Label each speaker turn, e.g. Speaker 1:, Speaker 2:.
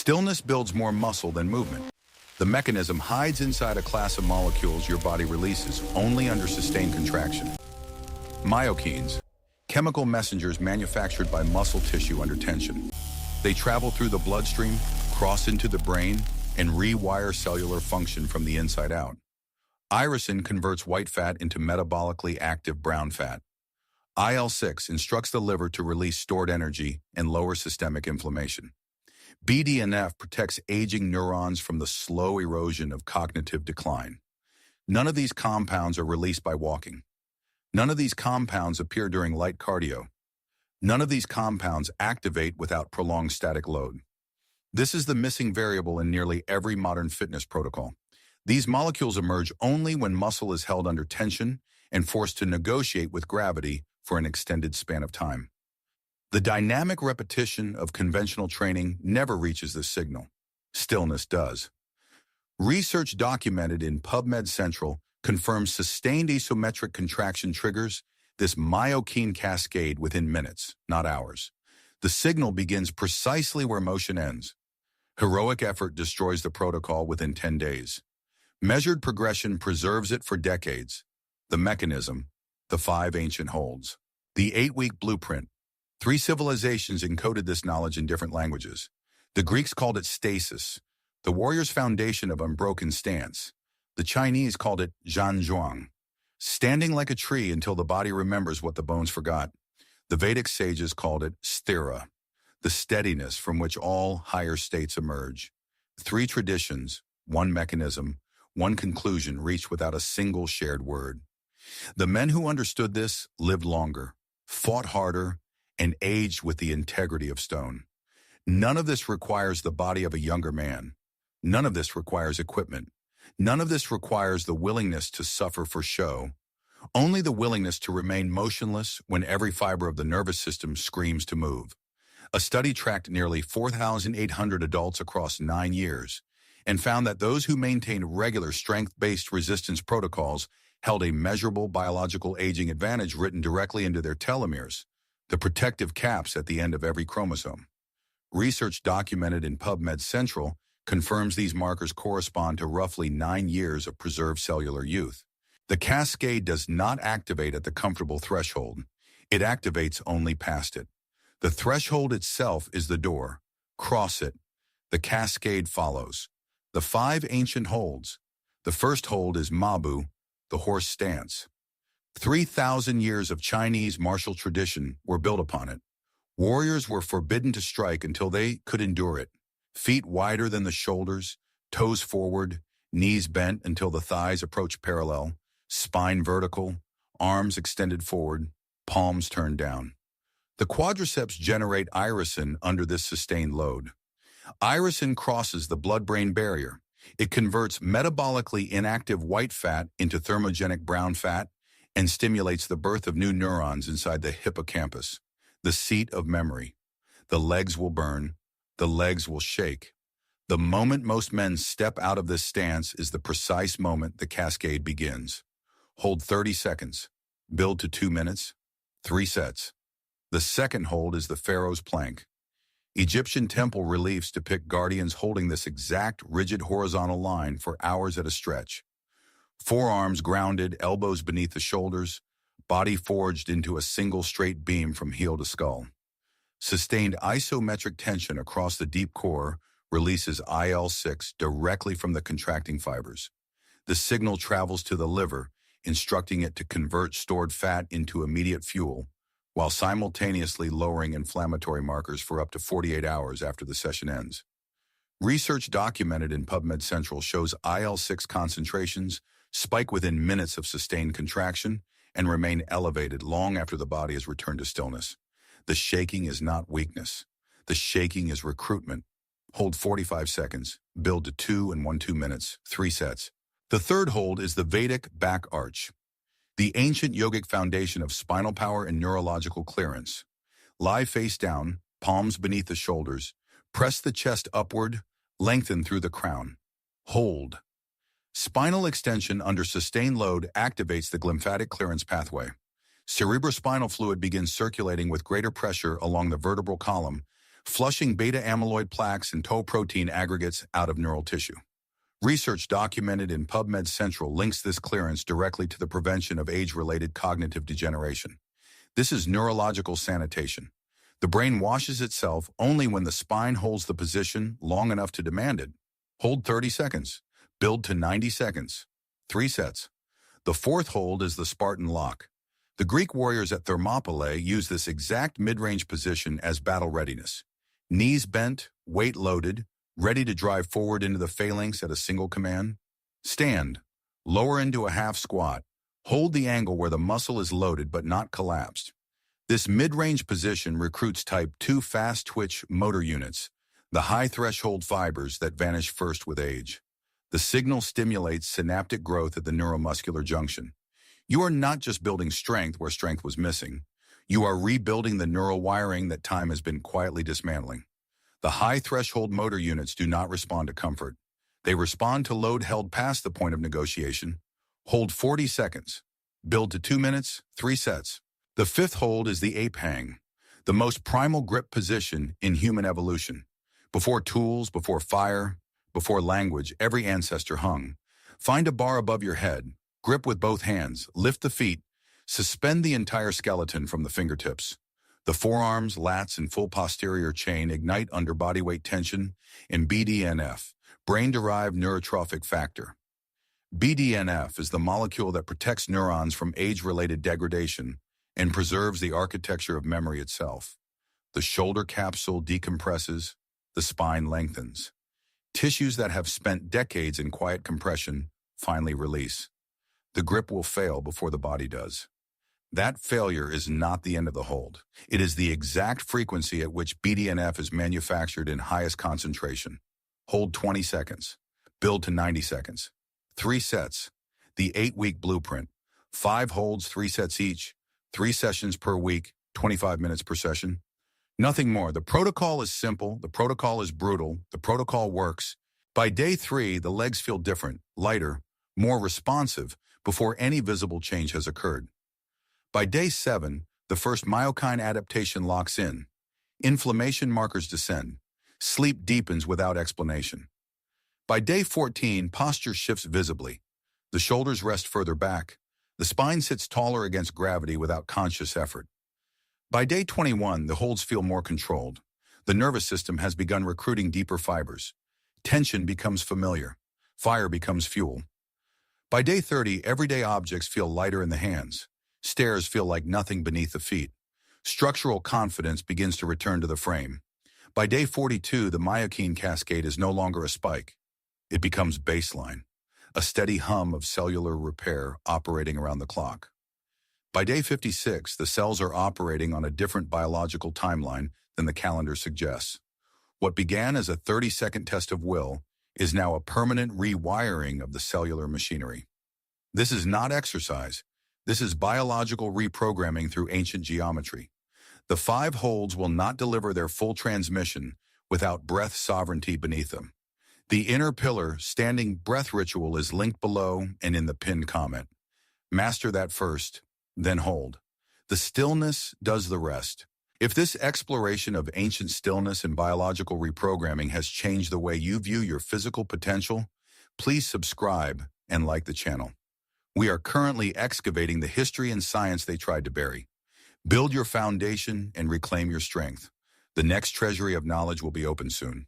Speaker 1: Stillness builds more muscle than movement. The mechanism hides inside a class of molecules your body releases only under sustained contraction. Myokines, chemical messengers manufactured by muscle tissue under tension. They travel through the bloodstream, cross into the brain, and rewire cellular function from the inside out. Irisin converts white fat into metabolically active brown fat. IL-6 instructs the liver to release stored energy and lower systemic inflammation. BDNF protects aging neurons from the slow erosion of cognitive decline. None of these compounds are released by walking. None of these compounds appear during light cardio. None of these compounds activate without prolonged static load. This is the missing variable in nearly every modern fitness protocol. These molecules emerge only when muscle is held under tension and forced to negotiate with gravity for an extended span of time. The dynamic repetition of conventional training never reaches this signal. Stillness does. Research documented in PubMed Central confirms sustained isometric contraction triggers this myokine cascade within minutes, not hours. The signal begins precisely where motion ends. Heroic effort destroys the protocol within 10 days. Measured progression preserves it for decades. The mechanism, the 5 ancient holds. The 8-week blueprint. 3 civilizations encoded this knowledge in different languages. The Greeks called it stasis, the warrior's foundation of unbroken stance. The Chinese called it zhanzhuang, standing like a tree until the body remembers what the bones forgot. The Vedic sages called it sthira, the steadiness from which all higher states emerge. 3 traditions, 1 mechanism, 1 conclusion reached without a single shared word. The men who understood this lived longer, fought harder, and aged with the integrity of stone. None of this requires the body of a younger man. None of this requires equipment. None of this requires the willingness to suffer for show. Only the willingness to remain motionless when every fiber of the nervous system screams to move. A study tracked nearly 4,800 adults across 9 years and found that those who maintained regular strength-based resistance protocols held a measurable biological aging advantage written directly into their telomeres, the protective caps at the end of every chromosome. Research documented in PubMed Central confirms these markers correspond to roughly 9 years of preserved cellular youth. The cascade does not activate at the comfortable threshold. It activates only past it. The threshold itself is the door. Cross it. The cascade follows. The 5 ancient holds. The first hold is Mabu, the horse stance. 3,000 years of Chinese martial tradition were built upon it. Warriors were forbidden to strike until they could endure it. Feet wider than the shoulders, toes forward, knees bent until the thighs approach parallel, spine vertical, arms extended forward, palms turned down. The quadriceps generate irisin under this sustained load. Irisin crosses the blood-brain barrier. It converts metabolically inactive white fat into thermogenic brown fat and stimulates the birth of new neurons inside the hippocampus, the seat of memory. The legs will burn. The legs will shake. The moment most men step out of this stance is the precise moment the cascade begins. Hold 30 seconds. Build to 2 minutes. 3 sets. The second hold is the Pharaoh's plank. Egyptian temple reliefs depict guardians holding this exact rigid horizontal line for hours at a stretch. Forearms grounded, elbows beneath the shoulders, body forged into a single straight beam from heel to skull. Sustained isometric tension across the deep core releases IL-6 directly from the contracting fibers. The signal travels to the liver, instructing it to convert stored fat into immediate fuel, while simultaneously lowering inflammatory markers for up to 48 hours after the session ends. Research documented in PubMed Central shows IL-6 concentrations spike within minutes of sustained contraction and remain elevated long after the body has returned to stillness. The shaking is not weakness. The shaking is recruitment. Hold 45 seconds. Build to 2 and 1-2 minutes, 3 sets. The third hold is the Vedic back arch, the ancient yogic foundation of spinal power and neurological clearance. Lie face down, palms beneath the shoulders. Press the chest upward, lengthen through the crown. Hold. Spinal extension under sustained load activates the glymphatic clearance pathway. Cerebrospinal fluid begins circulating with greater pressure along the vertebral column, flushing beta-amyloid plaques and tau protein aggregates out of neural tissue. Research documented in PubMed Central links this clearance directly to the prevention of age-related cognitive degeneration. This is neurological sanitation. The brain washes itself only when the spine holds the position long enough to demand it. Hold 30 seconds. Build to 90 seconds. 3 sets. The fourth hold is the Spartan lock. The Greek warriors at Thermopylae used this exact mid-range position as battle readiness. Knees bent, weight loaded, ready to drive forward into the phalanx at a single command. Stand. Lower into a half squat. Hold the angle where the muscle is loaded but not collapsed. This mid-range position recruits type 2 fast-twitch motor units, the high-threshold fibers that vanish first with age. The signal stimulates synaptic growth at the neuromuscular junction. You are not just building strength where strength was missing. You are rebuilding the neural wiring that time has been quietly dismantling. The high-threshold motor units do not respond to comfort. They respond to load held past the point of negotiation. Hold 40 seconds. Build to 2 minutes, 3 sets. The fifth hold is the ape hang, the most primal grip position in human evolution. Before tools, before fire, before language, every ancestor hung. Find a bar above your head, grip with both hands, lift the feet, suspend the entire skeleton from the fingertips. The forearms, lats, and full posterior chain ignite under bodyweight tension in BDNF, brain-derived neurotrophic factor. BDNF is the molecule that protects neurons from age-related degradation and preserves the architecture of memory itself. The shoulder capsule decompresses, the spine lengthens. Tissues that have spent decades in quiet compression finally release. The grip will fail before the body does. That failure is not the end of the hold. It is the exact frequency at which BDNF is manufactured in highest concentration. Hold 20 seconds. Build to 90 seconds. 3 sets. The 8-week blueprint. 5 holds, 3 sets each. 3 sessions per week, 25 minutes per session. Nothing more. The protocol is simple. The protocol is brutal. The protocol works. By day 3, the legs feel different, lighter, more responsive before any visible change has occurred. By day 7, the first myokine adaptation locks in. Inflammation markers descend. Sleep deepens without explanation. By day 14, posture shifts visibly. The shoulders rest further back. The spine sits taller against gravity without conscious effort. By day 21, the holds feel more controlled. The nervous system has begun recruiting deeper fibers. Tension becomes familiar. Fire becomes fuel. By day 30, everyday objects feel lighter in the hands. Stairs feel like nothing beneath the feet. Structural confidence begins to return to the frame. By day 42, the myokine cascade is no longer a spike. It becomes baseline, a steady hum of cellular repair operating around the clock. By day 56, the cells are operating on a different biological timeline than the calendar suggests. What began as a 30-second test of will is now a permanent rewiring of the cellular machinery. This is not exercise. This is biological reprogramming through ancient geometry. The 5 holds will not deliver their full transmission without breath sovereignty beneath them. The inner pillar, standing breath ritual is linked below and in the pinned comment. Master that first, then hold. The stillness does the rest. If this exploration of ancient stillness and biological reprogramming has changed the way you view your physical potential, please subscribe and like the channel. We are currently excavating the history and science they tried to bury. Build your foundation and reclaim your strength. The next treasury of knowledge will be open soon.